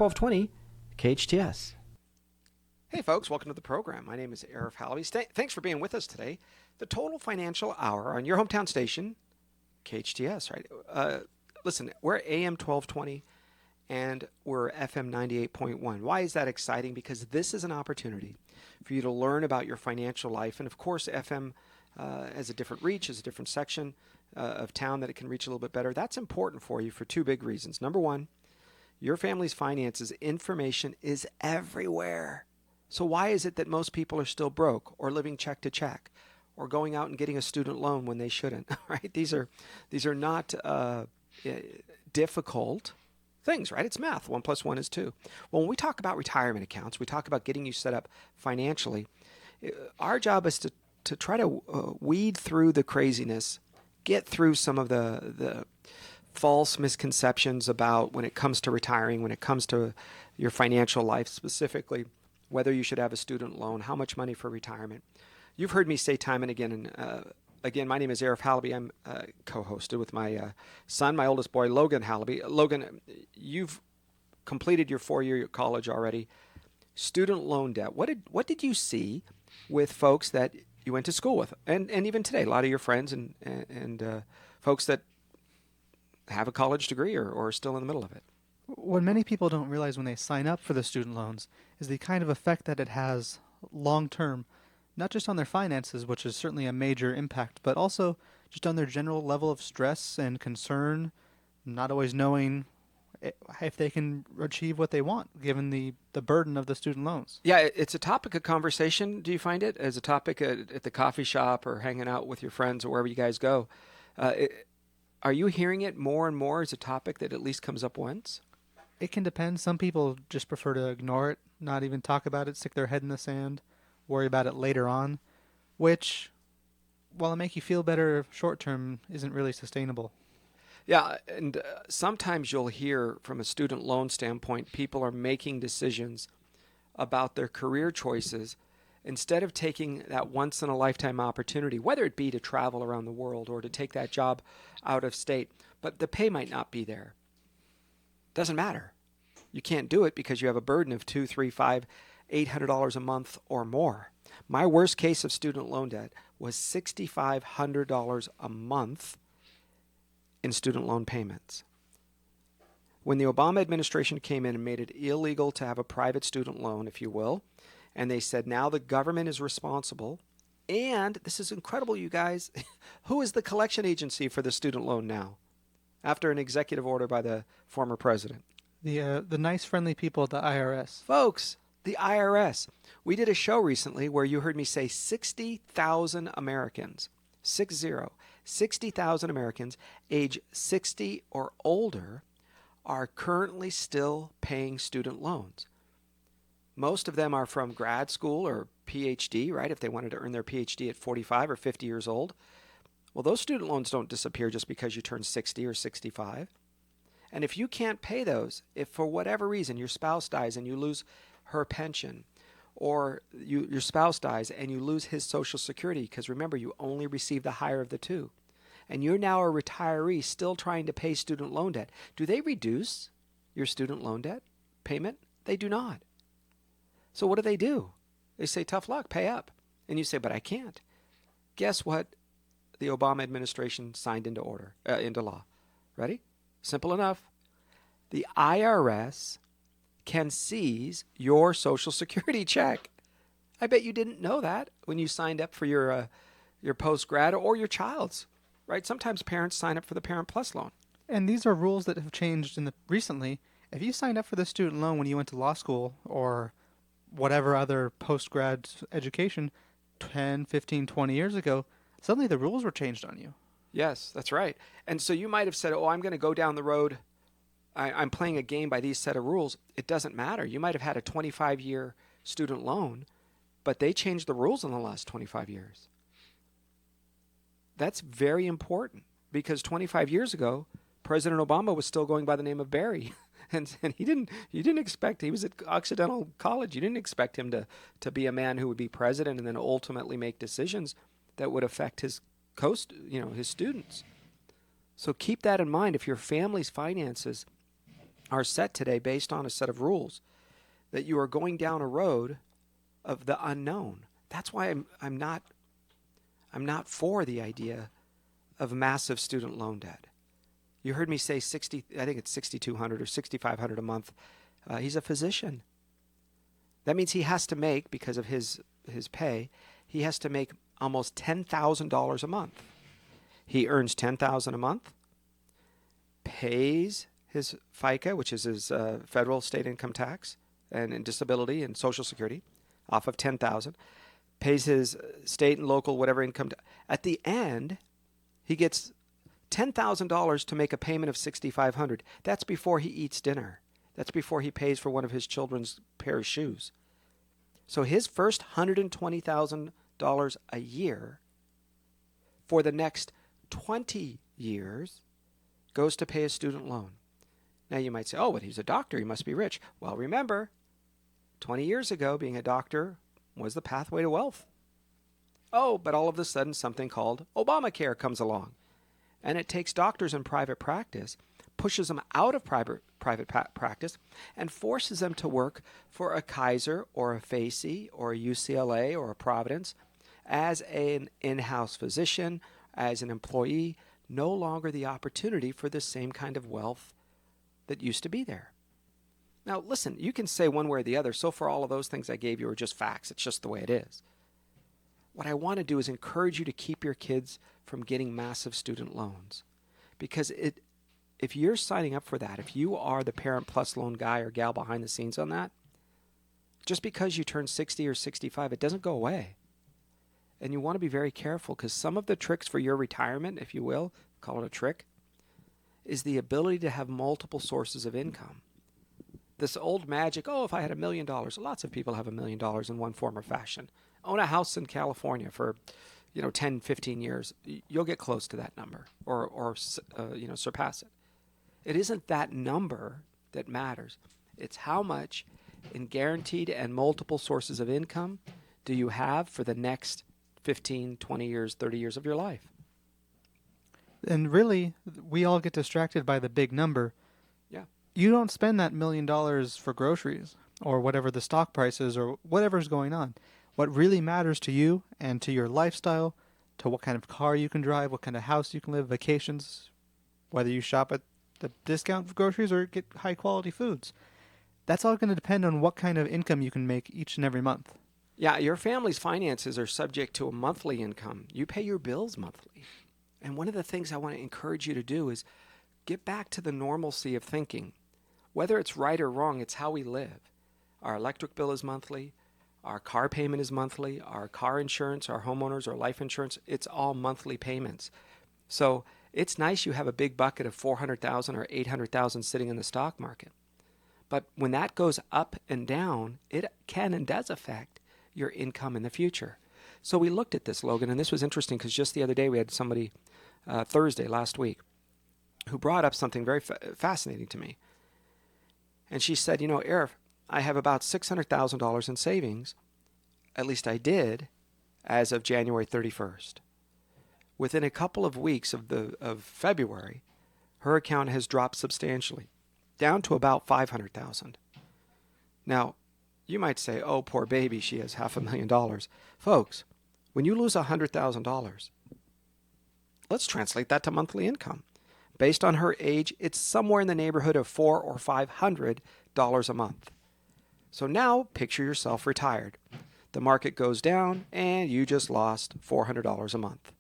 1220 KHTS. Hey folks, welcome to the program. My name is Arif Halaby. Thanks for being with us today. The Total Financial Hour on your hometown station, KHTS, right? Listen, we're AM 1220 and we're FM 98.1. Why is that exciting? Because this is an opportunity for you to learn about your financial life. And of course, FM has a different reach, has a different section of town that it can reach a little bit better. That's important for you for two big reasons. Number one, your family's finances information is everywhere. So why is it that most people are still broke or living check to check or going out and getting a student loan when they shouldn't, right? These are not difficult things, right? It's math. 1 + 1 is 2. Well, when we talk about retirement accounts, we talk about getting you set up financially. Our job is to try to weed through the craziness, get through some of the false misconceptions about when it comes to retiring, when it comes to your financial life specifically, whether you should have a student loan, how much money for retirement. You've heard me say time and again, and again, my name is Arif Halaby. I'm co-hosted with my son, my oldest boy, Logan Halaby. Logan, you've completed your 4-year college already. Student loan debt. What did you see with folks that you went to school with, and even today, a lot of your friends and folks that have a college degree or are still in the middle of it? What many people don't realize when they sign up for the student loans is the kind of effect that it has long term, not just on their finances, which is certainly a major impact, but also just on their general level of stress and concern, not always knowing if they can achieve what they want, given the burden of the student loans. Yeah, it's a topic of conversation. Do you find it as a topic at the coffee shop or hanging out with your friends or wherever you guys go? Are you hearing it more and more as a topic that at least comes up once? It can depend. Some people just prefer to ignore it, not even talk about it, stick their head in the sand, worry about it later on, which, while it make you feel better short term, isn't really sustainable. Yeah, and sometimes you'll hear from a student loan standpoint, people are making decisions about their career choices instead of taking that once-in-a-lifetime opportunity, whether it be to travel around the world or to take that job out of state, but the pay might not be there. Doesn't matter. You can't do it because you have a burden of $200, $300, $500, $800 a month or more. My worst case of student loan debt was $6,500 a month in student loan payments. When the Obama administration came in and made it illegal to have a private student loan, if you will, and they said now the government is responsible, and this is incredible, you guys, who is the collection agency for the student loan now? After an executive order by the former president. The nice, friendly people at the IRS. Folks, the IRS. We did a show recently where you heard me say 60,000 Americans, 60,000 Americans age 60 or older are currently still paying student loans. Most of them are from grad school or PhD, right? If they wanted to earn their PhD at 45 or 50 years old. Well, those student loans don't disappear just because you turn 60 or 65. And if you can't pay those, if for whatever reason your spouse dies and you lose her pension, or your spouse dies and you lose his Social Security, because remember, you only receive the higher of the two, and you're now a retiree still trying to pay student loan debt, do they reduce your student loan debt payment? They do not. So what do? They say, tough luck, pay up. And you say, but I can't. Guess what? The Obama administration signed into law. Ready? Simple enough. The IRS can seize your Social Security check. I bet you didn't know that when you signed up for your post-grad or your child's, right? Sometimes parents sign up for the Parent Plus loan. And these are rules that have changed recently. If you signed up for the student loan when you went to law school or whatever other post-grad education 10, 15, 20 years ago, suddenly the rules were changed on you. Yes, that's right. And so you might have said, I'm going to go down the road. I'm playing a game by these set of rules. It doesn't matter. You might have had a 25-year student loan, but they changed the rules in the last 25 years. That's very important because 25 years ago, President Obama was still going by the name of Barry. And you didn't expect, he was at Occidental College. You didn't expect him to be a man who would be president and then ultimately make decisions that would affect his students. So keep that in mind. If your family's finances are set today based on a set of rules that you are going down a road of the unknown. That's why I'm not for the idea of massive student loan debt. You heard me say 60, I think it's 6,200 or 6,500 a month. He's a physician. That means he has to make, because of his pay, he has to make almost $10,000 a month. He earns $10,000 a month, pays his FICA, which is his federal state income tax, and disability and Social Security, off of $10,000, pays his state and local whatever income. At the end, he gets $10,000 to make a payment of $6,500. That's before he eats dinner. That's before he pays for one of his children's pair of shoes. So his first $120,000 a year for the next 20 years goes to pay a student loan. Now you might say, oh, but he's a doctor, he must be rich. Well, remember, 20 years ago, being a doctor was the pathway to wealth. Oh, but all of a sudden something called Obamacare comes along. And it takes doctors in private practice, pushes them out of private practice, and forces them to work for a Kaiser or a Facey or a UCLA or a Providence as an in-house physician, as an employee, no longer the opportunity for the same kind of wealth that used to be there. Now, listen, you can say one way or the other, so far all of those things I gave you are just facts. It's just the way it is. What I want to do is encourage you to keep your kids from getting massive student loans. Because if you're signing up for that, if you are the Parent Plus loan guy or gal behind the scenes on that, just because you turn 60 or 65, it doesn't go away. And you want to be very careful, because some of the tricks for your retirement, if you will, call it a trick, is the ability to have multiple sources of income. This old magic, oh, if I had $1 million, lots of people have $1 million in one form or fashion. Own a house in California for 10, 15 years, you'll get close to that number or surpass it. It isn't that number that matters. It's how much in guaranteed and multiple sources of income do you have for the next 15, 20 years, 30 years of your life. And really, we all get distracted by the big number. Yeah. You don't spend that $1 million for groceries or whatever the stock price is or whatever's going on. What really matters to you and to your lifestyle, to what kind of car you can drive, what kind of house you can live, vacations, whether you shop at the discount for groceries or get high quality foods. That's all going to depend on what kind of income you can make each and every month. Yeah, your family's finances are subject to a monthly income. You pay your bills monthly. And one of the things I want to encourage you to do is get back to the normalcy of thinking. Whether it's right or wrong, it's how we live. Our electric bill is monthly. Our car payment is monthly. Our car insurance, our homeowners, our life insurance, it's all monthly payments. So it's nice you have a big bucket of $400,000 or $800,000 sitting in the stock market. But when that goes up and down, it can and does affect your income in the future. So we looked at this, Logan, and this was interesting because just the other day we had somebody, Thursday last week, who brought up something very fascinating to me. And she said, Arif, I have about $600,000 in savings, at least I did, as of January 31st. Within a couple of weeks of February, her account has dropped substantially, down to about $500,000. Now, you might say, oh, poor baby, she has $500,000. Folks, when you lose $100,000, let's translate that to monthly income. Based on her age, it's somewhere in the neighborhood of $400 or $500 a month. So now picture yourself retired. The market goes down and you just lost $400 a month.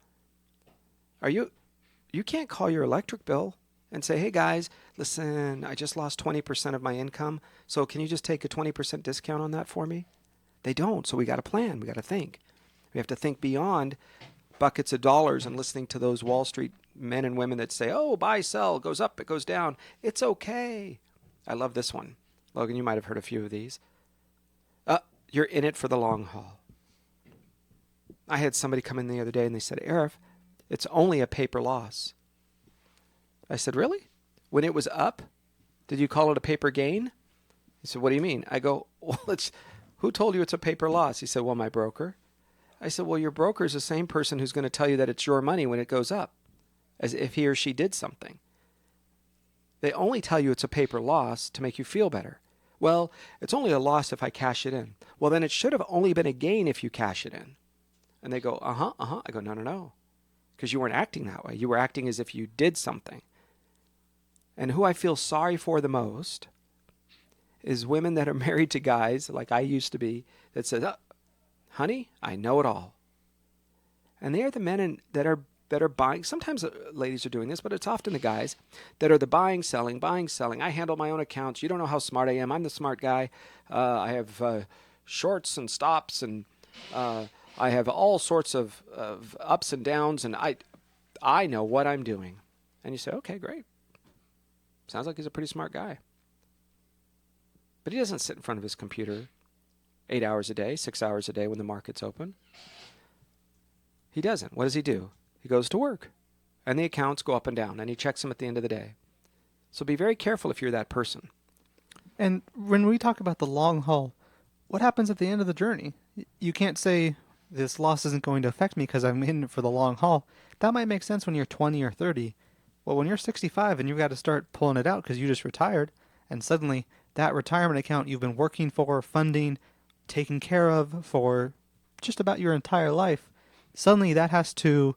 You can't call your electric bill and say, hey guys, listen, I just lost 20% of my income, so can you just take a 20% discount on that for me? They don't, so we got to plan, we got to think. We have to think beyond buckets of dollars and listening to those Wall Street men and women that say, oh, buy, sell, it goes up, it goes down. It's okay. I love this one. Logan, you might have heard a few of these. You're in it for the long haul. I had somebody come in the other day and they said, Arif, it's only a paper loss. I said, really? When it was up, did you call it a paper gain? He said, what do you mean? I go, well, who told you it's a paper loss? He said, well, my broker. I said, well, your broker is the same person who's going to tell you that it's your money when it goes up, as if he or she did something. They only tell you it's a paper loss to make you feel better. Well, it's only a loss if I cash it in. Well, then it should have only been a gain if you cash it in. And they go, uh-huh. I go, no. Because you weren't acting that way. You were acting as if you did something. And who I feel sorry for the most is women that are married to guys like I used to be that says, oh, honey, I know it all. And they are the men that are buying. Sometimes ladies are doing this, but it's often the guys that are the buying, selling. I handle my own accounts. You don't know how smart I am. I'm the smart guy. I have shorts and stops, and I have all sorts of ups and downs, and I know what I'm doing. And you say, okay, great. Sounds like he's a pretty smart guy. But he doesn't sit in front of his computer 8 hours a day, 6 hours a day when the market's open. He doesn't. What does he do? He goes to work, and the accounts go up and down, and he checks them at the end of the day. So be very careful if you're that person. And when we talk about the long haul, what happens at the end of the journey? You can't say this loss isn't going to affect me because I'm in it for the long haul. That might make sense when you're 20 or 30. Well, when you're 65 and you've got to start pulling it out because you just retired, and suddenly that retirement account you've been working for, funding, taking care of for just about your entire life, suddenly that has to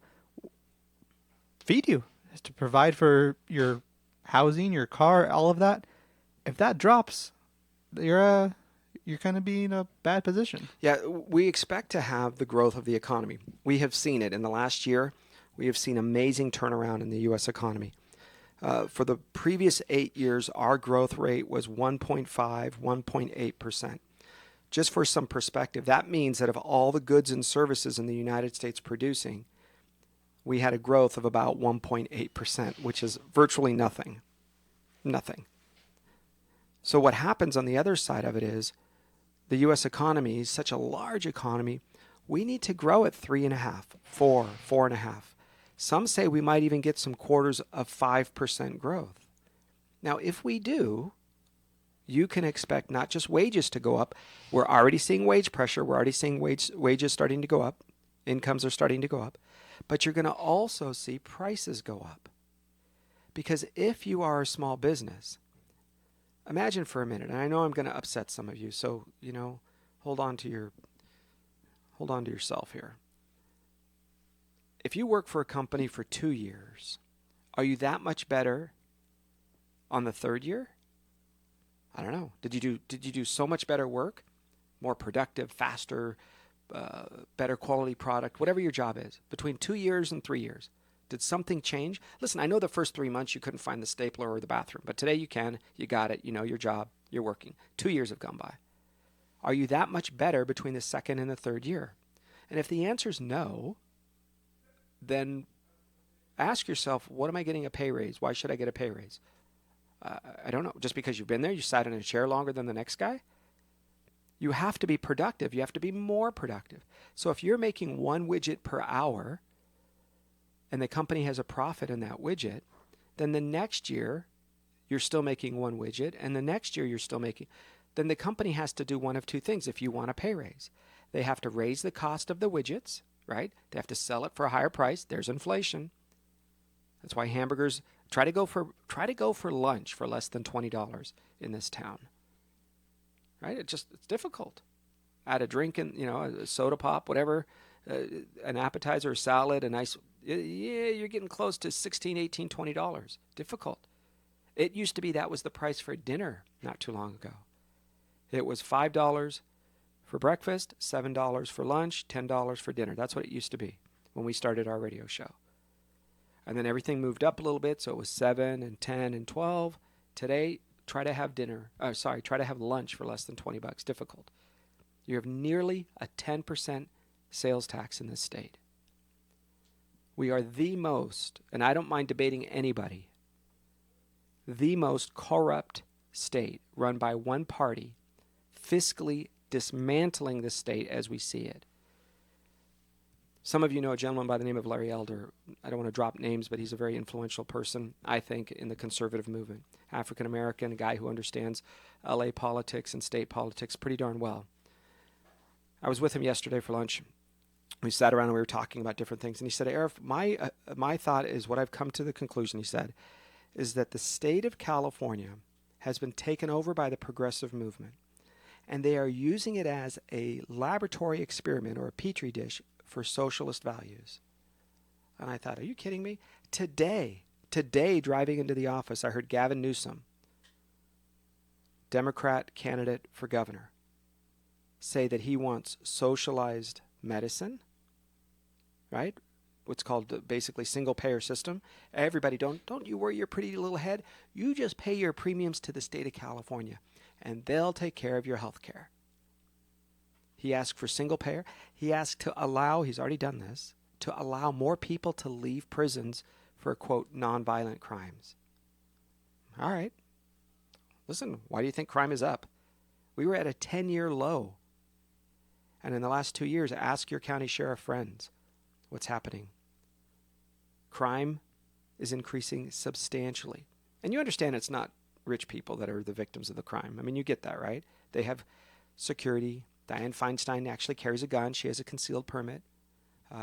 feed you, has to provide for your housing, your car, all of that. If that drops, you're going to be in a bad position. Yeah, we expect to have the growth of the economy. We have seen it in the last year. We have seen amazing turnaround in the U.S. economy. For the previous 8 years, our growth rate was 1.5, 1.8%. Just for some perspective, that means that of all the goods and services in the United States producing, we had a growth of about 1.8%, which is virtually nothing. Nothing. So what happens on the other side of it is the U.S. economy is such a large economy, we need to grow at 3.5, 4, 4.5. Some say we might even get some quarters of 5% growth. Now, if we do, you can expect not just wages to go up. We're already seeing wage pressure. We're already seeing wages starting to go up. Incomes are starting to go up. But you're going to also see prices go up. Because if you are a small business, imagine for a minute, and I know I'm going to upset some of you, so, hold on to yourself here. If you work for a company for 2 years, are you that much better on the third year? I don't know. Did you do so much better work, more productive, faster, better quality product, whatever your job is, between 2 years and 3 years? Did something change? Listen, I know the first 3 months you couldn't find the stapler or the bathroom, but today you can. You got it. You know your job. You're working. 2 years have gone by. Are you that much better between the second and the third year? And if the answer is no, then ask yourself, what am I getting a pay raise? Why should I get a pay raise? I don't know. Just because you've been there, you sat in a chair longer than the next guy? You have to be productive. You have to be more productive. So if you're making one widget per hour and the company has a profit in that widget, then the next year you're still making one widget, and the next year you're still making, then the company has to do one of two things if you want a pay raise. They have to raise the cost of the widgets, right? They have to sell it for a higher price. There's inflation. That's why hamburgers try to go for lunch for less than $20 in this town. Right? It's difficult. Add a drink and a soda pop, whatever, an appetizer, a salad, a nice, you're getting close to $16, $18, $20. Difficult. It used to be that was the price for dinner not too long ago. It was $5 for breakfast, $7 for lunch, $10 for dinner. That's what it used to be when we started our radio show. And then everything moved up a little bit, so it was 7 and 10 and 12. Today, try to have lunch for less than $20. Difficult. You have nearly a 10% sales tax in this state. We are the most, and I don't mind debating anybody, the most corrupt state run by one party, fiscally dismantling the state as we see it. Some of you know a gentleman by the name of Larry Elder. I don't want to drop names, but he's a very influential person, I think, in the conservative movement. African-American, a guy who understands LA politics and state politics pretty darn well. I was with him yesterday for lunch. We sat around and we were talking about different things. And he said, Arif, my thought is what I've come to the conclusion, he said, is that the state of California has been taken over by the progressive movement, and they are using it as a laboratory experiment or a petri dish for socialist values. And I thought, are you kidding me? Today, driving into the office, I heard Gavin Newsom, Democrat candidate for governor, say that he wants socialized medicine, right? What's called basically single-payer system. Everybody, don't you worry your pretty little head. You just pay your premiums to the state of California, and they'll take care of your health care. He asked for single-payer. He asked to allow, he's already done this, to allow more people to leave prisons for, quote, nonviolent crimes. All right. Listen, why do you think crime is up? We were at a 10-year low. And in the last 2 years, ask your county sheriff friends what's happening. Crime is increasing substantially. And you understand it's not rich people that are the victims of the crime. I mean, you get that, right? They have security. Dianne Feinstein actually carries a gun. She has a concealed permit.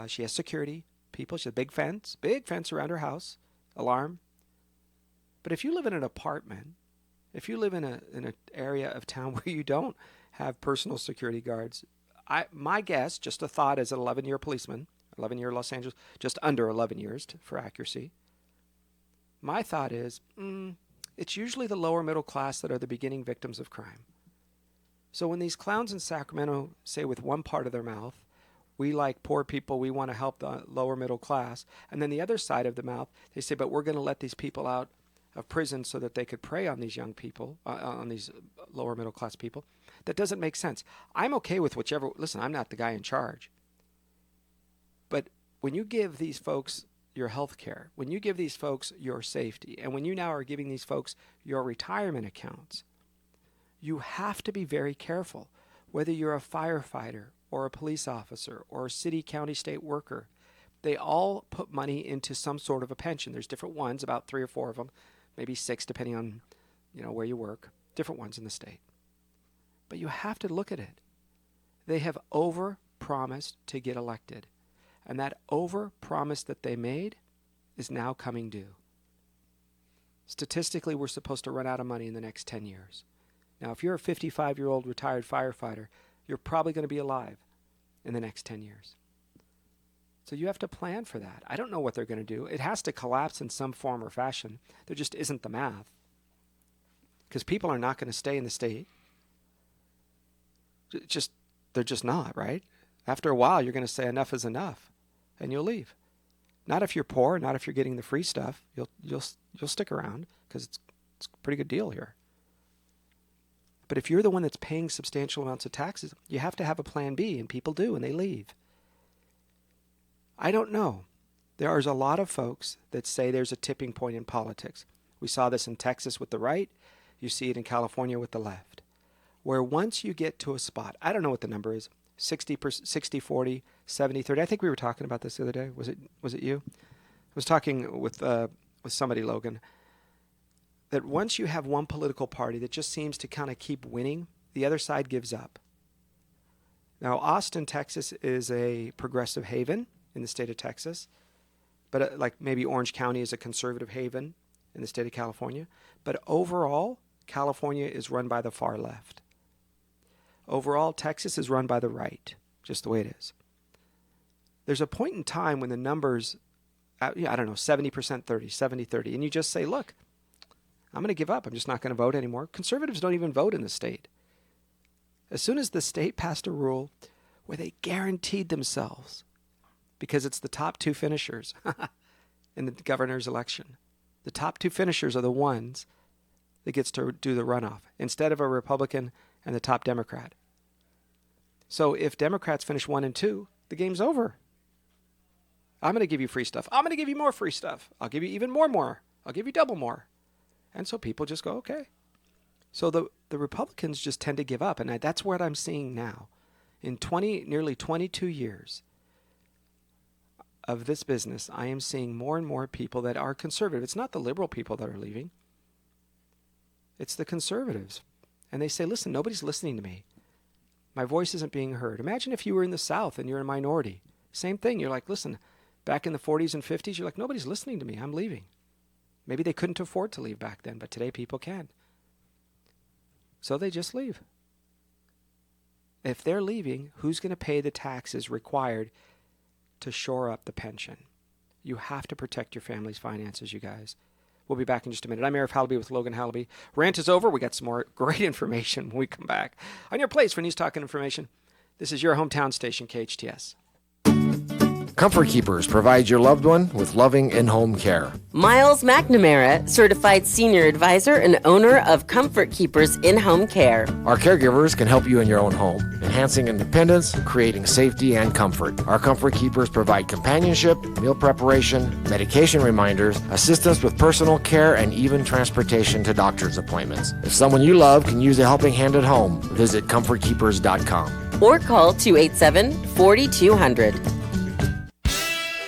She has security people. She has a big fence around her house, alarm. But if you live in an apartment, if you live in an area of town where you don't have personal security guards, my guess, just a thought as an 11-year policeman, 11-year Los Angeles, just under 11 years for accuracy, my thought is, it's usually the lower middle class that are the beginning victims of crime. So when these clowns in Sacramento say with one part of their mouth, we like poor people, we want to help the lower middle class, and then the other side of the mouth, they say, but we're going to let these people out of prison so that they could prey on these young people, on these lower middle class people. That doesn't make sense. I'm okay with whichever. Listen, I'm not the guy in charge. But when you give these folks your health care, when you give these folks your safety, and when you now are giving these folks your retirement accounts, you have to be very careful. Whether you're a firefighter or a police officer or a city, county, state worker, they all put money into some sort of a pension. There's different ones, about 3 or 4 of them, maybe 6 depending on where you work, different ones in the state. But you have to look at it. They have over-promised to get elected. And that over-promise that they made is now coming due. Statistically, we're supposed to run out of money in the next 10 years. Now, if you're a 55-year-old retired firefighter, you're probably going to be alive in the next 10 years. So you have to plan for that. I don't know what they're going to do. It has to collapse in some form or fashion. There just isn't the math. Because people are not going to stay in the state. They're just not, right? After a while, you're going to say enough is enough, and you'll leave. Not if you're poor, not if you're getting the free stuff. You'll stick around because it's a pretty good deal here. But if you're the one that's paying substantial amounts of taxes, you have to have a plan B, and people do, and they leave. I don't know. There is a lot of folks that say there's a tipping point in politics. We saw this in Texas with the right. You see it in California with the left. Where once you get to a spot, I don't know what the number is, 60-40, 70-30. I think we were talking about this the other day. Was it you? I was talking with somebody, Logan, that once you have one political party that just seems to kind of keep winning, the other side gives up. Now, Austin, Texas is a progressive haven in the state of Texas, but like maybe Orange County is a conservative haven in the state of California. But overall, California is run by the far left. Overall, Texas is run by the right, just the way it is. There's a point in time when the numbers, I don't know, 70% 30, 70-30, and you just say, look, I'm going to give up. I'm just not going to vote anymore. Conservatives don't even vote in the state. As soon as the state passed a rule where they guaranteed themselves, because it's the top 2 finishers in the governor's election, the top 2 finishers are the ones that gets to do the runoff instead of a Republican and the top Democrat. So if Democrats finish 1 and 2, the game's over. I'm going to give you free stuff. I'm going to give you more free stuff. I'll give you even more. I'll give you double more. And so people just go, okay. So the Republicans just tend to give up. And that's what I'm seeing now. In nearly 22 years of this business, I am seeing more and more people that are conservative. It's not the liberal people that are leaving. It's the conservatives. And they say, listen, nobody's listening to me. My voice isn't being heard. Imagine if you were in the South and you're a minority. Same thing. You're like, listen, back in the 40s and 50s, you're like, nobody's listening to me. I'm leaving. Maybe they couldn't afford to leave back then, but today people can. So they just leave. If they're leaving, who's going to pay the taxes required to shore up the pension? You have to protect your family's finances, you guys. We'll be back in just a minute. I'm Arif Halaby with Logan Halaby. Rant is over. We got some more great information when we come back. On your place for News Talk and Information, this is your hometown station, KHTS. Comfort Keepers provides your loved one with loving in-home care. Miles McNamara, certified senior advisor and owner of Comfort Keepers in-home care. Our caregivers can help you in your own home, enhancing independence, creating safety and comfort. Our Comfort Keepers provide companionship, meal preparation, medication reminders, assistance with personal care, and even transportation to doctor's appointments. If someone you love can use a helping hand at home, visit comfortkeepers.com. Or call 287-4200.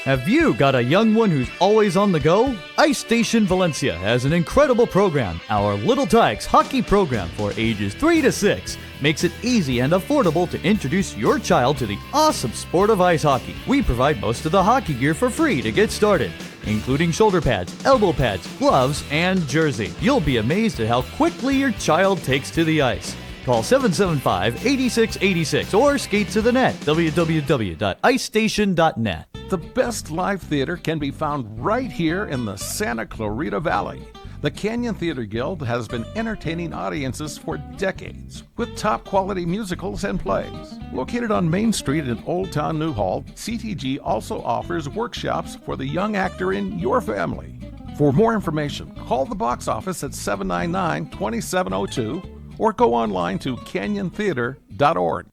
Have you got a young one who's always on the go? Ice Station Valencia has an incredible program. Our Little Tykes hockey program for ages 3 to 6 makes it easy and affordable to introduce your child to the awesome sport of ice hockey. We provide most of the hockey gear for free to get started, including shoulder pads, elbow pads, gloves, and jersey. You'll be amazed at how quickly your child takes to the ice. Call 775-8686 or skate to the net, www.icestation.net. The best live theater can be found right here in the Santa Clarita Valley. The Canyon Theater Guild has been entertaining audiences for decades with top quality musicals and plays. Located on Main Street in Old Town Newhall, CTG also offers workshops for the young actor in your family. For more information, call the box office at 799-2702 or go online to canyontheater.org.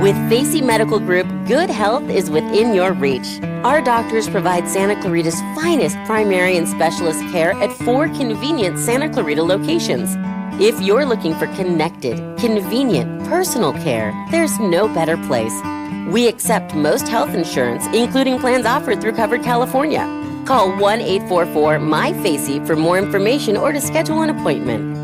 With Facey Medical Group, good health is within your reach. Our doctors provide Santa Clarita's finest primary and specialist care at 4 convenient Santa Clarita locations. If you're looking for connected, convenient, personal care, there's no better place. We accept most health insurance, including plans offered through Covered California. Call 1-844-MY-FACEY for more information or to schedule an appointment.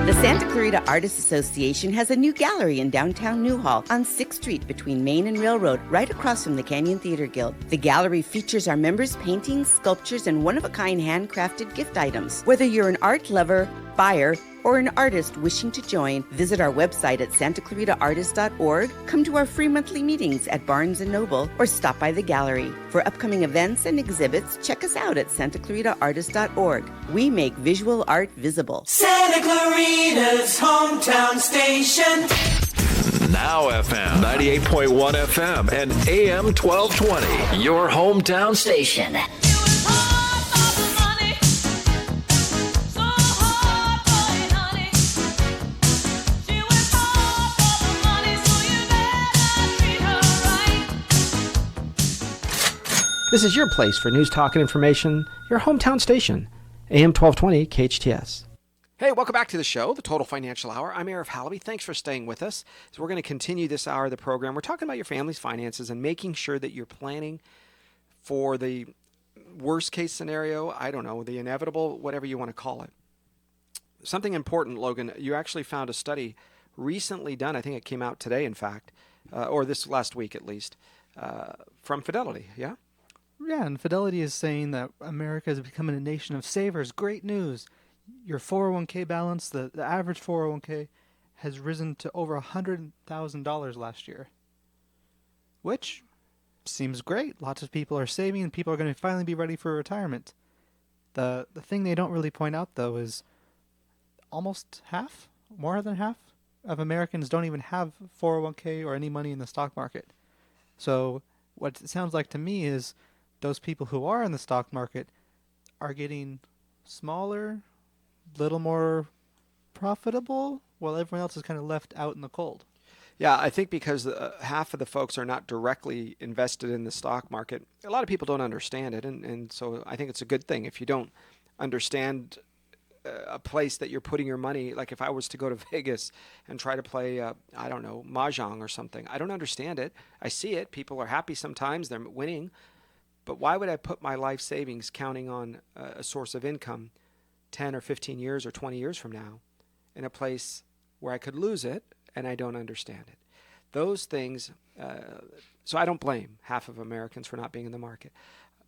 The Santa Clarita Artists Association has a new gallery in downtown Newhall on 6th Street between Main and Railroad, right across from the Canyon Theater Guild. The gallery features our members' paintings, sculptures, and one-of-a-kind handcrafted gift items. Whether you're an art lover, buyer, or an artist wishing to join, visit our website at santaclaritaartist.org, come to our free monthly meetings at Barnes & Noble, or stop by the gallery. For upcoming events and exhibits, check us out at santaclaritaartist.org. We make visual art visible. Santa Clarita's hometown station. Now FM 98.1 FM and AM 1220. Your hometown station. This is your place for news, talk, and information, your hometown station, AM 1220 KHTS. Hey, welcome back to the show, the Total Financial Hour. I'm Arif Halaby. Thanks for staying with us. So we're going to continue this hour of the program. We're talking about your family's finances and making sure that you're planning for the worst case scenario, I don't know, the inevitable, whatever you want to call it. Something important, Logan, you actually found a study recently done, I think it came out today, in fact, or this last week at least, from Fidelity, yeah? Yeah, and Fidelity is saying that America is becoming a nation of savers. Great news. Your 401k balance, the average 401k, has risen to over $100,000 last year, which seems great. Lots of people are saving, and people are going to finally be ready for retirement. The thing they don't really point out, though, is almost half, more than half, of Americans don't even have 401k or any money in the stock market. So what it sounds like to me is those people who are in the stock market are getting smaller, little more profitable, while everyone else is kind of left out in the cold. Yeah, I think because half of the folks are not directly invested in the stock market, a lot of people don't understand it, and so I think it's a good thing if you don't understand a place that you're putting your money. Like if I was to go to Vegas and try to play, I don't know, mahjong or something, I don't understand it. I see it. People are happy sometimes. They're winning. But why would I put my life savings counting on a source of income 10 or 15 years or 20 years from now in a place where I could lose it and I don't understand it? Those things, so I don't blame half of Americans for not being in the market.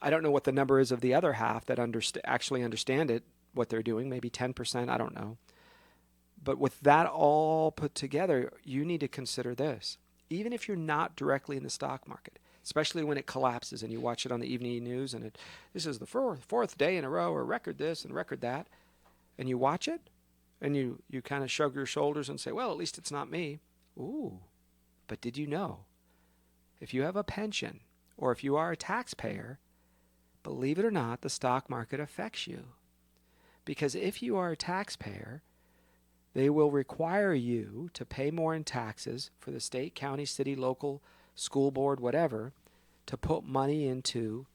I don't know what the number is of the other half that actually understand it, what they're doing, maybe 10%, I don't know. But with that all put together, you need to consider this. Even if you're not directly in the stock market, especially when it collapses and you watch it on the evening news and this is the fourth day in a row, or record this and record that, and you watch it and you kind of shrug your shoulders and say, well, at least it's not me. Ooh, but did you know, if you have a pension or if you are a taxpayer, believe it or not, the stock market affects you. Because if you are a taxpayer, they will require you to pay more in taxes for the state, county, city, local, school board, whatever, to put money into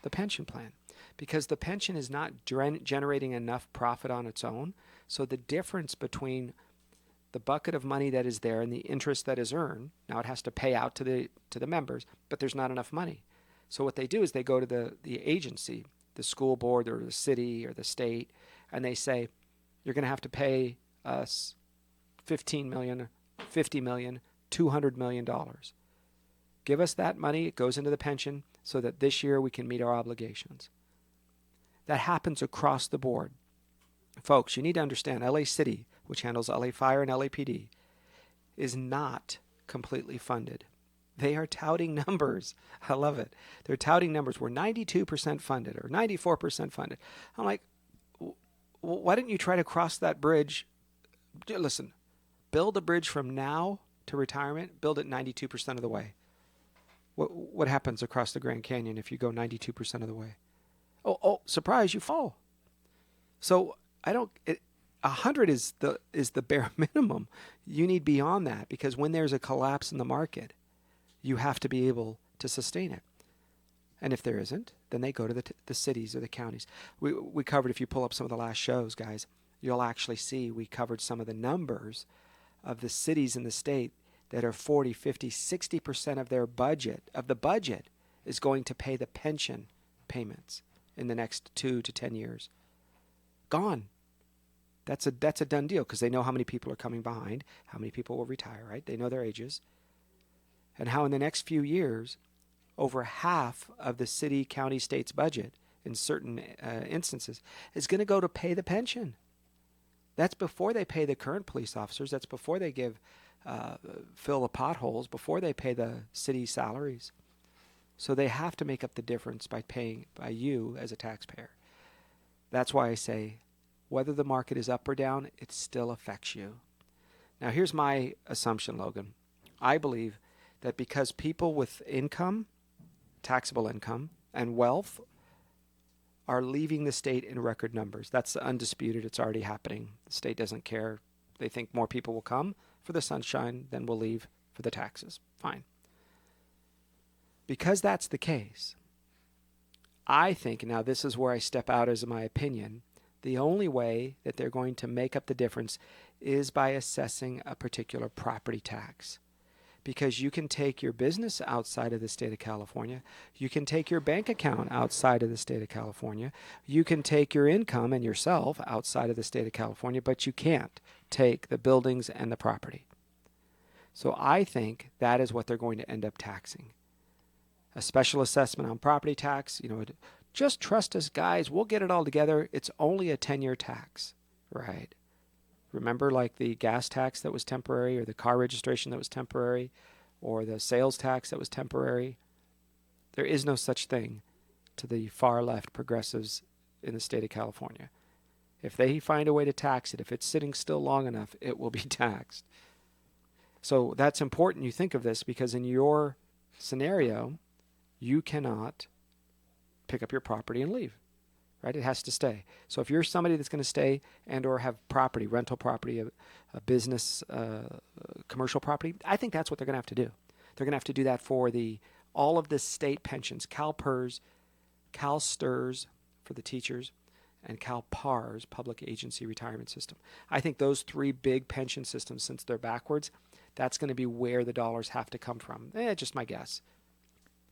the pension plan. Because the pension is not generating enough profit on its own. So the difference between the bucket of money that is there and the interest that is earned, now it has to pay out to the members, but there's not enough money. So what they do is they go to the agency, the school board or the city or the state, and they say, you're going to have to pay us $15 million, $50 million, $200 million. Give us that money. It goes into the pension so that this year we can meet our obligations. That happens across the board. Folks, you need to understand LA City, which handles LA Fire and LAPD, is not completely funded. They are touting numbers. I love it. They're touting numbers. We're 92% funded or 94% funded. I'm like, why didn't you try to cross that bridge? Listen, build a bridge from now to retirement, build it 92% of the way. What happens across the Grand Canyon if you go 92% of the way? Oh, surprise, you fall. So 100 is the bare minimum. You need beyond that, because when there's a collapse in the market, you have to be able to sustain it. And if there isn't, then they go to the cities or the counties. We covered, if you pull up some of the last shows, guys, you'll actually see we covered some of the numbers of the cities in the state that are 40, 50, 60% of their budget, is going to pay the pension payments in the next 2 to 10 years. Gone. That's a done deal, because they know how many people are coming behind, how many people will retire, right? They know their ages. And how in the next few years, over half of the city, county, state's budget in certain instances is going to go to pay the pension. That's before they pay the current police officers. That's before they fill the potholes, before they pay the city salaries. So they have to make up the difference by paying by you as a taxpayer. That's why I say, whether the market is up or down, it still affects you. Now, here's my assumption, Logan. I believe that because people with income, taxable income, and wealth are leaving the state in record numbers. That's undisputed. It's already happening. The state doesn't care. They think more people will come for the sunshine than will leave for the taxes. Fine. Because that's the case, I think, now this is where I step out as my opinion, the only way that they're going to make up the difference is by assessing a particular property tax. Because you can take your business outside of the state of California. You can take your bank account outside of the state of California. You can take your income and yourself outside of the state of California, but you can't take the buildings and the property. So I think that is what they're going to end up taxing. A special assessment on property tax, just trust us, guys. We'll get it all together. It's only a 10-year tax, right? Remember, like the gas tax that was temporary, or the car registration that was temporary, or the sales tax that was temporary? There is no such thing to the far left progressives in the state of California. If they find a way to tax it, if it's sitting still long enough, it will be taxed. So that's important you think of this, because in your scenario, you cannot pick up your property and leave. Right? It has to stay. So if you're somebody that's going to stay and or have property, rental property, a business, commercial property, I think that's what they're going to have to do. They're going to have to do that for all of the state pensions, CalPERS, CalSTRS for the teachers, and CalPARS, Public Agency Retirement System. I think those three big pension systems, since they're backwards, that's going to be where the dollars have to come from. Just my guess.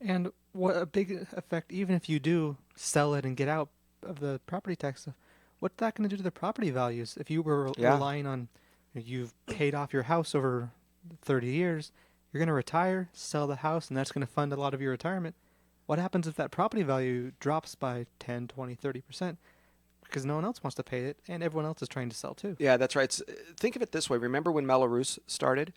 And what a big effect, even if you do sell it and get out of the property tax stuff, what's that going to do to the property values? If you were relying on, you've paid off your house over 30 years, you're going to retire, sell the house, and that's going to fund a lot of your retirement. what happens if that property value drops by 10, 20, 30%? Because no one else wants to pay it, and everyone else is trying to sell too. Yeah, that's right. Think of it this way. Remember when Mello-Roos started?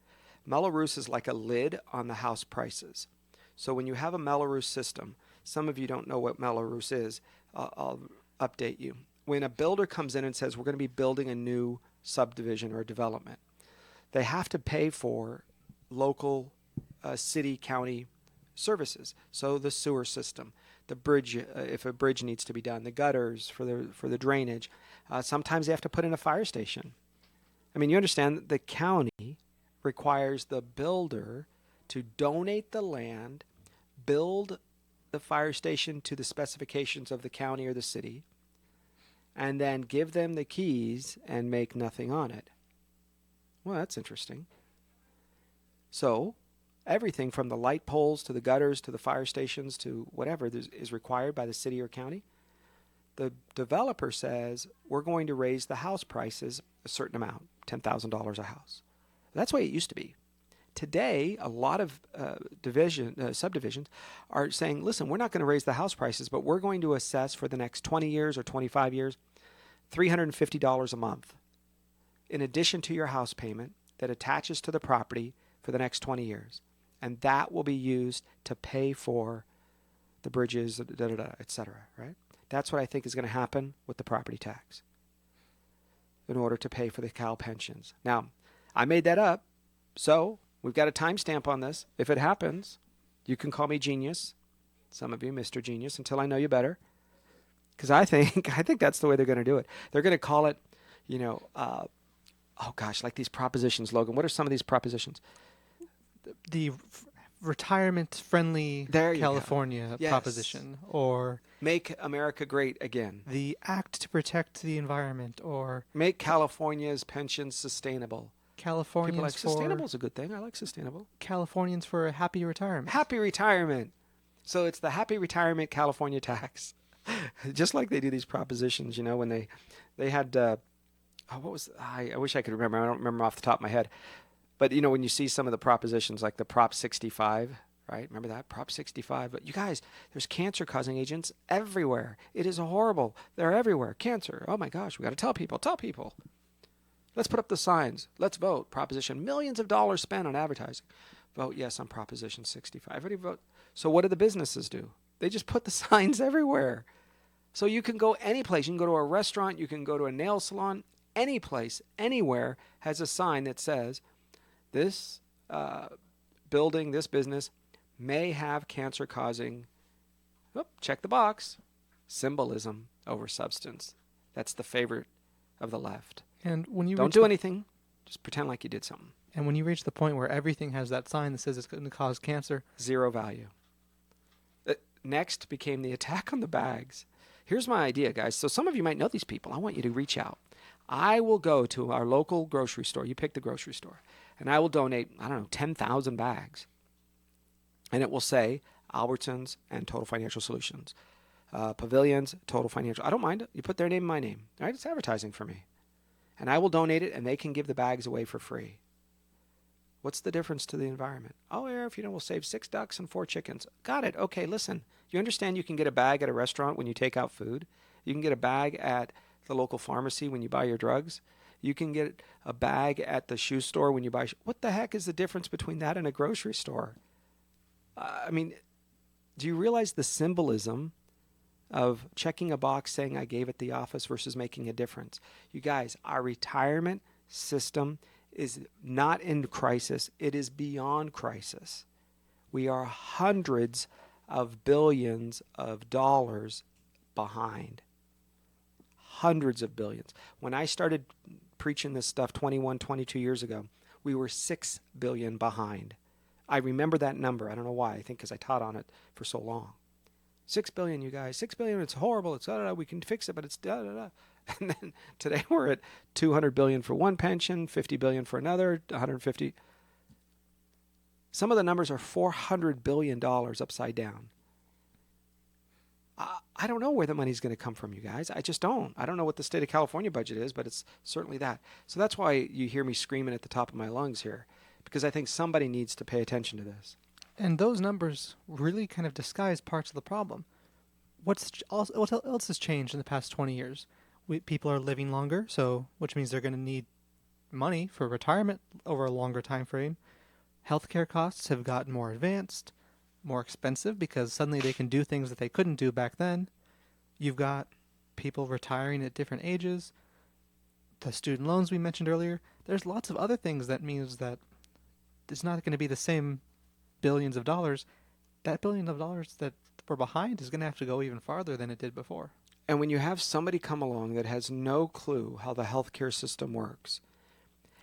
Mello-Roos is like a lid on the house prices. So when you have a Mello-Roos system, some of you don't know what Mello-Roos is. I'll update you. When a builder comes in and says, we're going to be building a new subdivision or development, they have to pay for local city, county services. So the sewer system, the bridge, if a bridge needs to be done, the gutters for the drainage. Sometimes they have to put in a fire station. I mean, you understand that the county requires the builder to donate the land, build the fire station to the specifications of the county or the city, and then give them the keys and make nothing on it. Well, that's interesting. So everything from the light poles to the gutters to the fire stations to whatever is required by the city or county. The developer says, we're going to raise the house prices a certain amount, $10,000 a house. That's the way it used to be. Today, a lot of subdivisions are saying, listen, we're not going to raise the house prices, but we're going to assess for the next 20 years or 25 years, $350 a month, in addition to your house payment that attaches to the property for the next 20 years. And that will be used to pay for the bridges, et cetera, right? That's what I think is going to happen with the property tax in order to pay for the Cal pensions. Now, I made that up, so we've got a timestamp on this. If it happens, you can call me genius, some of you Mr. Genius, until I know you better, because I think that's the way they're going to do it. They're going to call it, like these propositions, Logan. What are some of these propositions? The retirement-friendly California proposition, or Make America Great Again. The Act to Protect the Environment, or Make California's pensions sustainable. Californians People like for sustainable is a good thing. I like sustainable. Californians for a happy retirement. Happy retirement. So it's the Happy Retirement California tax. Just like they do these propositions, when they had I wish I could remember. I don't remember off the top of my head. But, when you see some of the propositions like the Prop 65, right? Remember that? Prop 65. But you guys, there's cancer-causing agents everywhere. It is horrible. They're everywhere. Cancer. Oh, my gosh. We got to tell people. Tell people. Let's put up the signs. Let's vote. Proposition. Millions of dollars spent on advertising. Vote yes on Proposition 65. Everybody vote. So what do the businesses do? They just put the signs everywhere. So you can go any place. You can go to a restaurant. You can go to a nail salon. Any place, anywhere has a sign that says, this building, this business may have cancer-causing, check the box, symbolism over substance. That's the favorite of the left. And when you don't do anything, just pretend like you did something. And when you reach the point where everything has that sign that says it's going to cause cancer, zero value. Next became the attack on the bags. Here's my idea, guys. So some of you might know these people. I want you to reach out. I will go to our local grocery store. You pick the grocery store. And I will donate, 10,000 bags. And it will say Albertsons and Total Financial Solutions. Pavilions, Total Financial. I don't mind it. You put their name and my name. Right? It's advertising for me. And I will donate it, and they can give the bags away for free. What's the difference to the environment? Oh, Arif, we'll save 6 ducks and 4 chickens. Got it. Okay, listen. You understand you can get a bag at a restaurant when you take out food? You can get a bag at the local pharmacy when you buy your drugs? You can get a bag at the shoe store when you buy. What the heck is the difference between that and a grocery store? Do you realize the symbolism of checking a box saying I gave at the office versus making a difference? You guys, our retirement system is not in crisis. It is beyond crisis. We are hundreds of billions of dollars behind. Hundreds of billions. When I started preaching this stuff 21, 22 years ago, we were 6 billion behind. I remember that number. I don't know why. I think because I taught on it for so long. 6 billion, you guys. 6 billion, it's horrible. It's we can fix it, but it's da-da-da. And then today we're at 200 billion for one pension, 50 billion for another, 150. Some of the numbers are $400 billion upside down. I don't know where the money's going to come from, you guys. I just don't. I don't know what the state of California budget is, but it's certainly that. So that's why you hear me screaming at the top of my lungs here, because I think somebody needs to pay attention to this. And those numbers really kind of disguise parts of the problem. What else has changed in the past 20 years? People are living longer, which means they're going to need money for retirement over a longer time frame. Healthcare costs have gotten more advanced, more expensive because suddenly they can do things that they couldn't do back then. You've got people retiring at different ages. The student loans we mentioned earlier. There's lots of other things that means that it's not going to be the same billions of dollars. That $1 billion that we're behind is going to have to go even farther than it did before. And when you have somebody come along that has no clue how the healthcare system works,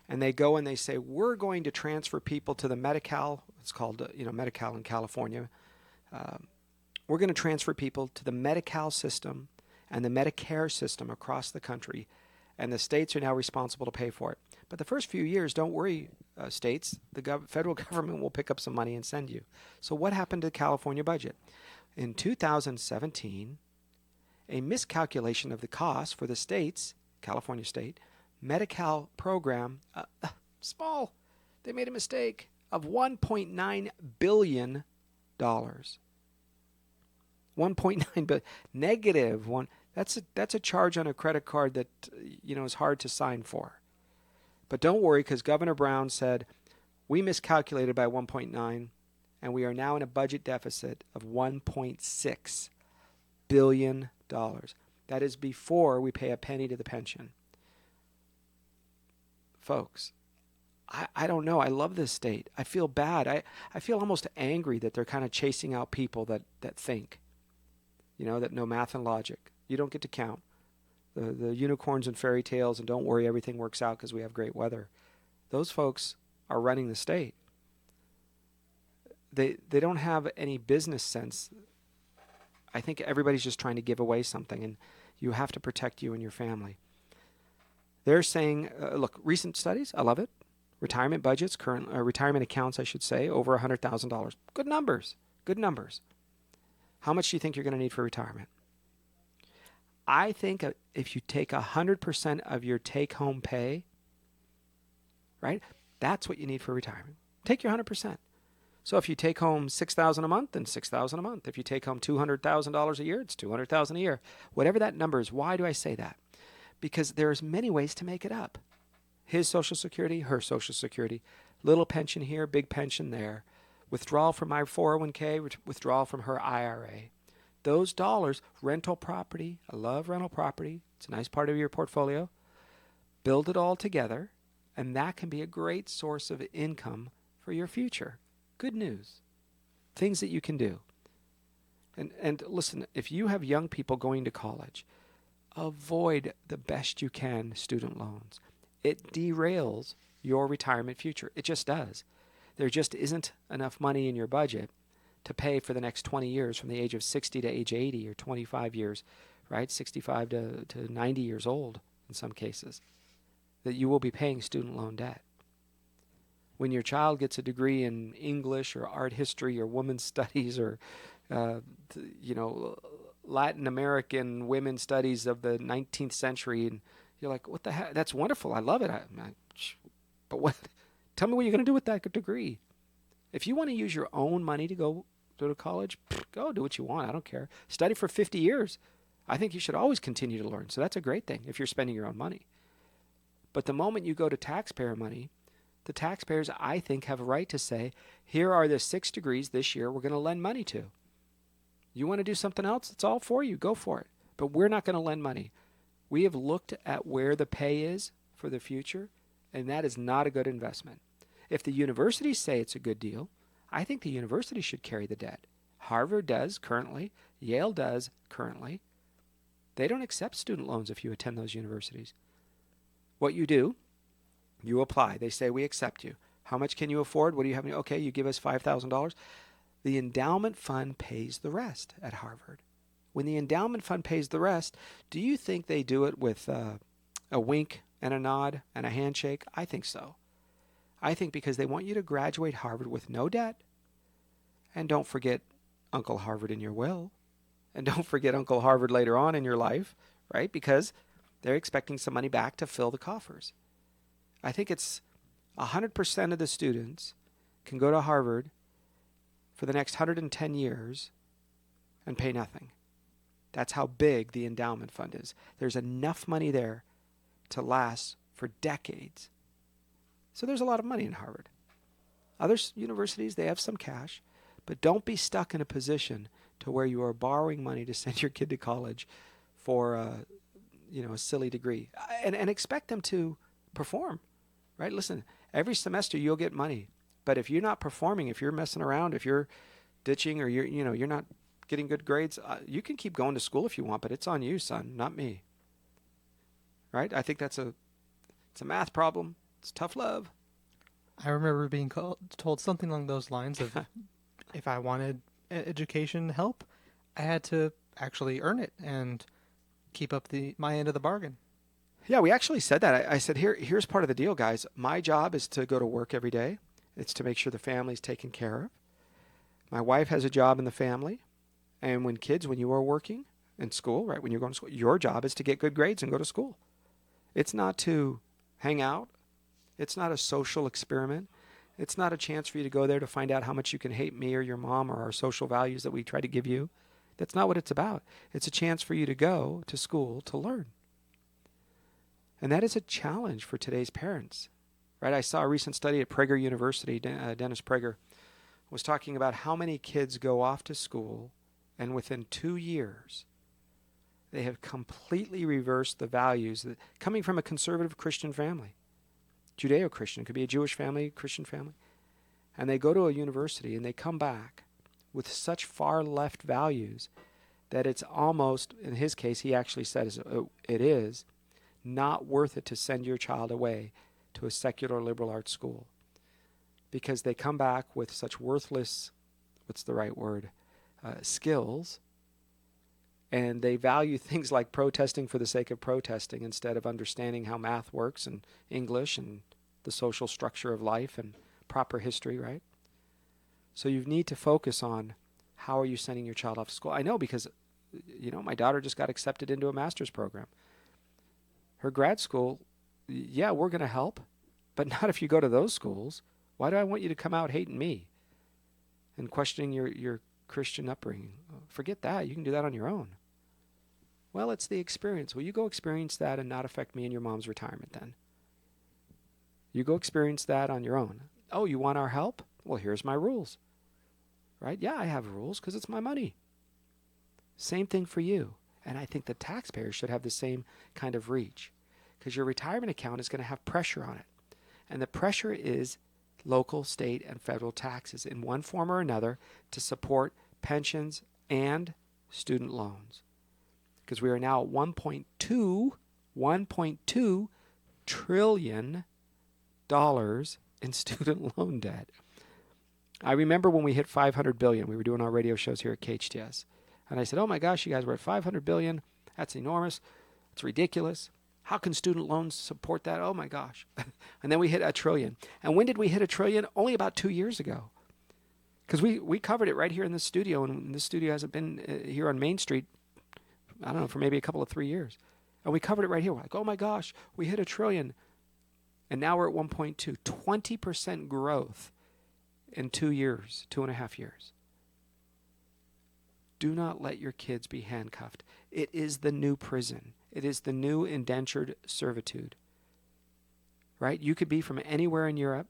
and they go and they say, we're going to transfer people to the Medi-Cal, it's called Medi-Cal in California, we're going to transfer people to the Medi-Cal system and the Medicare system across the country, and the states are now responsible to pay for it. But the first few years, don't worry, states, the federal government will pick up some money and send you. So what happened to the California budget? In 2017, a miscalculation of the cost for the states, California state, Medi-Cal program, small, they made a mistake of $1.9 billion. 1.9 billion, negative one. That's a charge on a credit card that is hard to sign for. But don't worry, because Governor Brown said we miscalculated by 1.9, and we are now in a budget deficit of $1.6 billion. That is before we pay a penny to the pension. Folks, I don't know. I love this state. I feel bad. I feel almost angry that they're kind of chasing out people that think, that know math and logic. You don't get to count. The unicorns and fairy tales and don't worry, everything works out because we have great weather. Those folks are running the state. They don't have any business sense. I think everybody's just trying to give away something, and you have to protect you and your family. They're saying, look, recent studies, I love it. Retirement budgets, retirement accounts, I should say, over $100,000. Good numbers. Good numbers. How much do you think you're going to need for retirement? I think if you take 100% of your take-home pay, right, that's what you need for retirement. Take your 100%. So if you take home $6,000 a month, then $6,000 a month. If you take home $200,000 a year, it's $200,000 a year. Whatever that number is, why do I say that? Because there's many ways to make it up. His Social Security, her Social Security, little pension here, big pension there, withdrawal from my 401k, withdrawal from her IRA. Those dollars, rental property, I love rental property. It's a nice part of your portfolio. Build it all together, and that can be a great source of income for your future. Good news. Things that you can do. And listen, if you have young people going to college, avoid the best you can student loans. It derails your retirement future. It just does. There just isn't enough money in your budget to pay for the next 20 years from the age of 60 to age 80 or 25 years, right? 65 to 90 years old in some cases, that you will be paying student loan debt. When your child gets a degree in English or art history or women's studies or, Latin American women's studies of the 19th century, and you're like, what the heck? That's wonderful. I love it. But what? Tell me what you're going to do with that degree. If you want to use your own money to go to college, go do what you want. I don't care. Study for 50 years. I think you should always continue to learn. So that's a great thing if you're spending your own money. But the moment you go to taxpayer money, the taxpayers, I think, have a right to say, here are the 6 degrees this year we're going to lend money to. You want to do something else? It's all for you. Go for it. But we're not going to lend money. We have looked at where the pay is for the future, and that is not a good investment. If the universities say it's a good deal, I think the university should carry the debt. Harvard does currently. Yale does currently. They don't accept student loans if you attend those universities. What you do, you apply. They say, we accept you. How much can you afford? What do you have? Okay, you give us $5,000. The endowment fund pays the rest at Harvard. When the endowment fund pays the rest, do you think they do it with a wink and a nod and a handshake? I think so. I think because they want you to graduate Harvard with no debt. And don't forget Uncle Harvard in your will. And don't forget Uncle Harvard later on in your life, right? Because they're expecting some money back to fill the coffers. I think it's 100% of the students can go to Harvard for the next 110 years and pay nothing. That's how big the endowment fund is. There's enough money there to last for decades. So there's a lot of money in Harvard. Other universities, they have some cash, but don't be stuck in a position to where you are borrowing money to send your kid to college for a silly degree, and expect them to perform, right? Listen, every semester you'll get money, but if you're not performing, if you're messing around, if you're ditching, or you're not getting good grades, you can keep going to school if you want, but it's on you, son, not me. Right? I think it's a math problem. It's tough love. I remember being told something along those lines of if I wanted education help, I had to actually earn it and keep up my end of the bargain. Yeah, we actually said that. I said, here's part of the deal, guys. My job is to go to work every day. It's to make sure the family's taken care of. My wife has a job in the family. And when you are working in school, right, when you're going to school, your job is to get good grades and go to school. It's not to hang out. It's not a social experiment. It's not a chance for you to go there to find out how much you can hate me or your mom or our social values that we try to give you. That's not what it's about. It's a chance for you to go to school to learn. And that is a challenge for today's parents, right? I saw a recent study at Prager University. Dennis Prager was talking about how many kids go off to school, and within 2 years, they have completely reversed the values that coming from a conservative Christian family. Judeo-Christian, it could be a Jewish family, Christian family. And they go to a university and they come back with such far left values that it's almost, in his case, he actually said it is not worth it to send your child away to a secular liberal arts school, because they come back with such worthless, what's the right word, skills, and they value things like protesting for the sake of protesting instead of understanding how math works and English and the social structure of life and proper history, right? So you need to focus on how are you sending your child off to school. I know because, my daughter just got accepted into a master's program. Her grad school, yeah, we're going to help, but not if you go to those schools. Why do I want you to come out hating me and questioning your Christian upbringing? Forget that. You can do that on your own. Well, it's the experience. Well, you go experience that and not affect me and your mom's retirement then. You go experience that on your own. Oh, you want our help? Well, here's my rules. Right? Yeah, I have rules because it's my money. Same thing for you. And I think the taxpayers should have the same kind of reach, because your retirement account is going to have pressure on it. And the pressure is local, state, and federal taxes in one form or another to support pensions and student loans. Because we are now at $1.2 trillion in student loan debt. I remember when we hit 500 billion, we were doing our radio shows here at KHTS. And I said, oh my gosh, you guys, we're at 500 billion. That's enormous. It's ridiculous. How can student loans support that? Oh my gosh. And then we hit $1 trillion. And when did we hit $1 trillion? Only about 2 years ago. Because we covered it right here in the studio, and this studio hasn't been here on Main Street, I don't know, for maybe a couple of 3 years. And we covered it right here. We're like, oh my gosh, we hit $1 trillion. And now we're at 1.2. 20% growth in 2 years, 2.5 years. Do not let your kids be handcuffed. It is the new prison. It is the new indentured servitude. Right? You could be from anywhere in Europe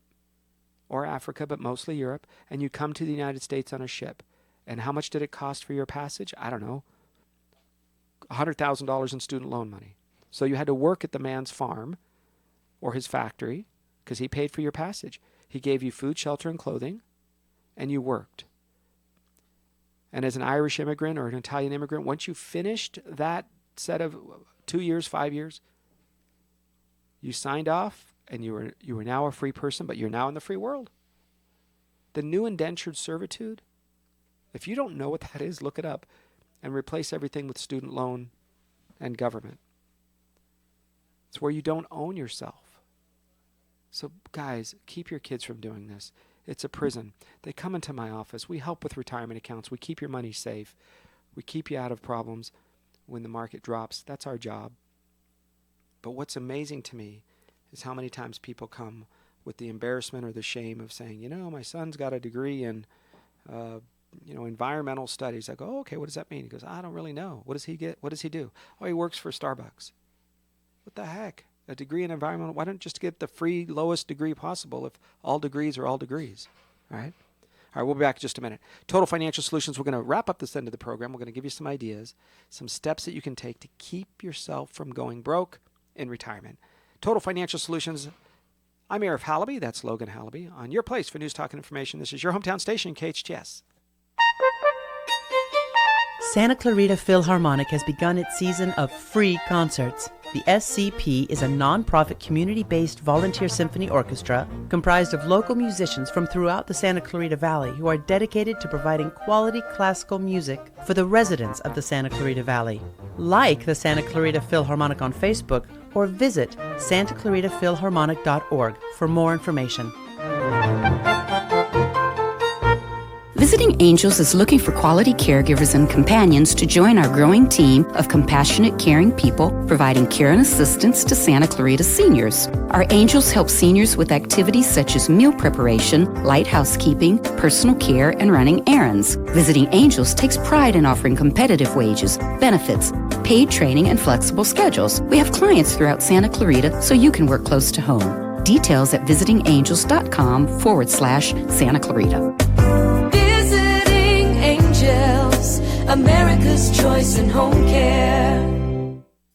or Africa, but mostly Europe, and you come to the United States on a ship. And how much did it cost for your passage? I don't know. $100,000 in student loan money. So you had to work at the man's farm or his factory because he paid for your passage. He gave you food, shelter, and clothing, and you worked. And as an Irish immigrant or an Italian immigrant, once you finished that set of 2 years, 5 years, you signed off and you were now a free person, but you're now in the free world. The new indentured servitude, if you don't know what that is, look it up and replace everything with student loan and government. It's where you don't own yourself. So guys, keep your kids from doing this. It's a prison. They come into my office. We help with retirement accounts. We keep your money safe. We keep you out of problems when the market drops. That's our job. But what's amazing to me is how many times people come with the embarrassment or the shame of saying, my son's got a degree in environmental studies. I go, oh, okay, what does that mean? He goes, I don't really know. What does he get? What does he do? Oh, he works for Starbucks. What the heck? A degree in environmental? Why don't you just get the free lowest degree possible if all degrees are all degrees? All right? All right, we'll be back in just a minute. Total Financial Solutions, we're going to wrap up this end of the program. We're going to give you some ideas, some steps that you can take to keep yourself from going broke in retirement. Total Financial Solutions, I'm Arif Halaby. That's Logan Halaby. On your place for news, talk, and information, this is your hometown station, KHTS. Santa Clarita Philharmonic has begun its season of free concerts. The SCP is a non-profit community-based volunteer symphony orchestra comprised of local musicians from throughout the Santa Clarita Valley who are dedicated to providing quality classical music for the residents of the Santa Clarita Valley. Like the Santa Clarita Philharmonic on Facebook or visit santaclaritaphilharmonic.org for more information. Visiting Angels is looking for quality caregivers and companions to join our growing team of compassionate, caring people providing care and assistance to Santa Clarita seniors. Our Angels help seniors with activities such as meal preparation, light housekeeping, personal care, and running errands. Visiting Angels takes pride in offering competitive wages, benefits, paid training, and flexible schedules. We have clients throughout Santa Clarita so you can work close to home. Details at visitingangels.com/Santa Clarita. America's choice in home care.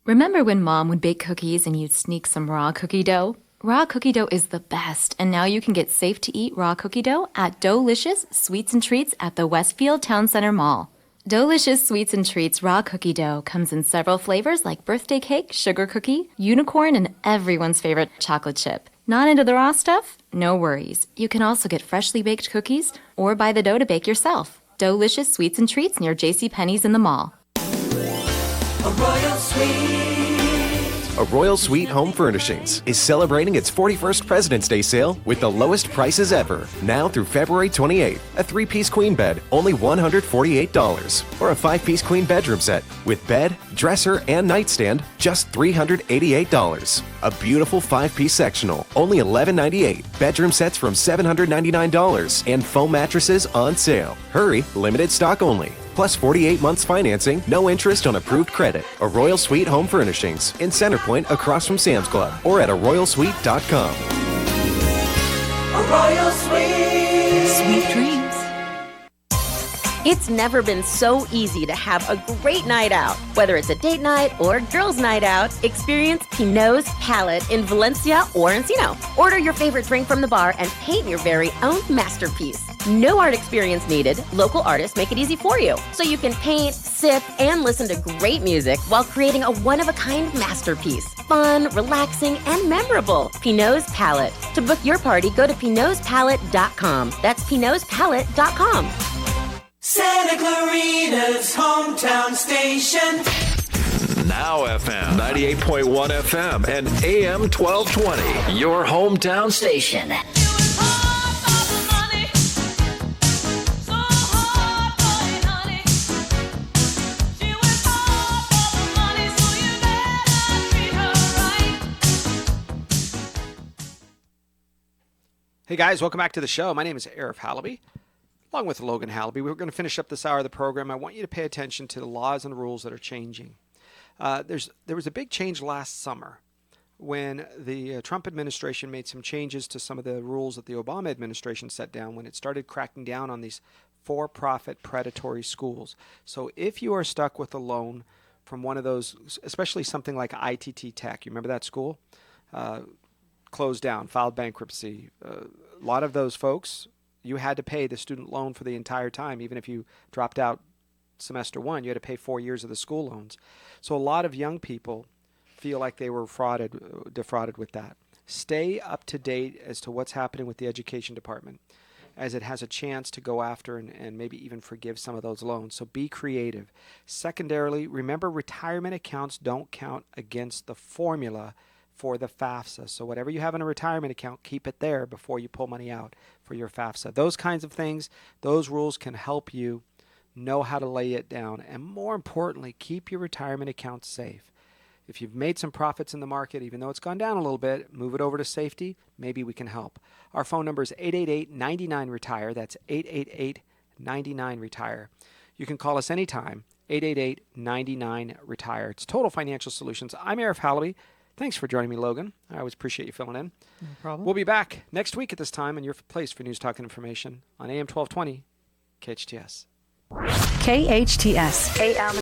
Remember when Mom would bake cookies and you'd sneak some raw cookie dough? Raw cookie dough is the best, and now you can get safe-to-eat raw cookie dough at Doughlicious Sweets and Treats at the Westfield Town Center Mall. Doughlicious Sweets and Treats raw cookie dough comes in several flavors like birthday cake, sugar cookie, unicorn, and everyone's favorite chocolate chip. Not into the raw stuff? No worries. You can also get freshly baked cookies or buy the dough to bake yourself. Doughlicious Sweets and Treats near JCPenney's in the mall. A royal suite. A Royal Suite Home Furnishings is celebrating its 41st President's Day sale with the lowest prices ever. Now through February 28th. A 3-piece queen bed, only $148. Or a 5-piece queen bedroom set with bed, dresser, and nightstand, just $388. A beautiful 5-piece sectional, only $1198. Bedroom sets from $799. And foam mattresses on sale. Hurry, limited stock only. Plus 48 months financing, no interest on approved credit. A Royal Suite Home Furnishings in Center Point across from Sam's Club or at aroyalsuite.com. A royal suite. Sweet dreams. It's never been so easy to have a great night out. Whether it's a date night or girls' night out, experience Pinot's Palette in Valencia or Encino. Order your favorite drink from the bar and paint your very own masterpiece. No art experience needed. Local artists make it easy for you. So you can paint, sip, and listen to great music while creating a one-of-a-kind masterpiece. Fun, relaxing, and memorable. Pinot's Palette. To book your party, go to pinotspalette.com. That's pinotspalette.com. Santa Clarita's hometown station. Now FM 98.1 FM and AM 1220. Your hometown station. Hey guys, welcome back to the show. My name is Arif Halaby, along with Logan Halaby. We're going to finish up this hour of the program. I want you to pay attention to the laws and rules that are changing. There was a big change last summer when the Trump administration made some changes to some of the rules that the Obama administration set down when it started cracking down on these for-profit predatory schools. So if you are stuck with a loan from one of those, especially something like ITT Tech, you remember that school? Closed down, filed bankruptcy. A lot of those folks, you had to pay the student loan for the entire time. Even if you dropped out semester one, you had to pay 4 years of the school loans. So a lot of young people feel like they were defrauded with that. Stay up to date as to what's happening with the education department, as it has a chance to go after and maybe even forgive some of those loans. So be creative. Secondarily, remember retirement accounts don't count against the formula for the FAFSA. So whatever you have in a retirement account, keep it there before you pull money out for your FAFSA. Those kinds of things, those rules can help you know how to lay it down. And more importantly, keep your retirement account safe. If you've made some profits in the market, even though it's gone down a little bit, move it over to safety. Maybe we can help. Our phone number is 888-99-RETIRE. That's 888-99-RETIRE. You can call us anytime, 888-99-RETIRE. It's Total Financial Solutions. I'm Arif Halaby. Thanks for joining me, Logan. I always appreciate you filling in. No problem. We'll be back next week at this time in your place for News, Talk, and Information on AM 1220 KHTS. KHTS AM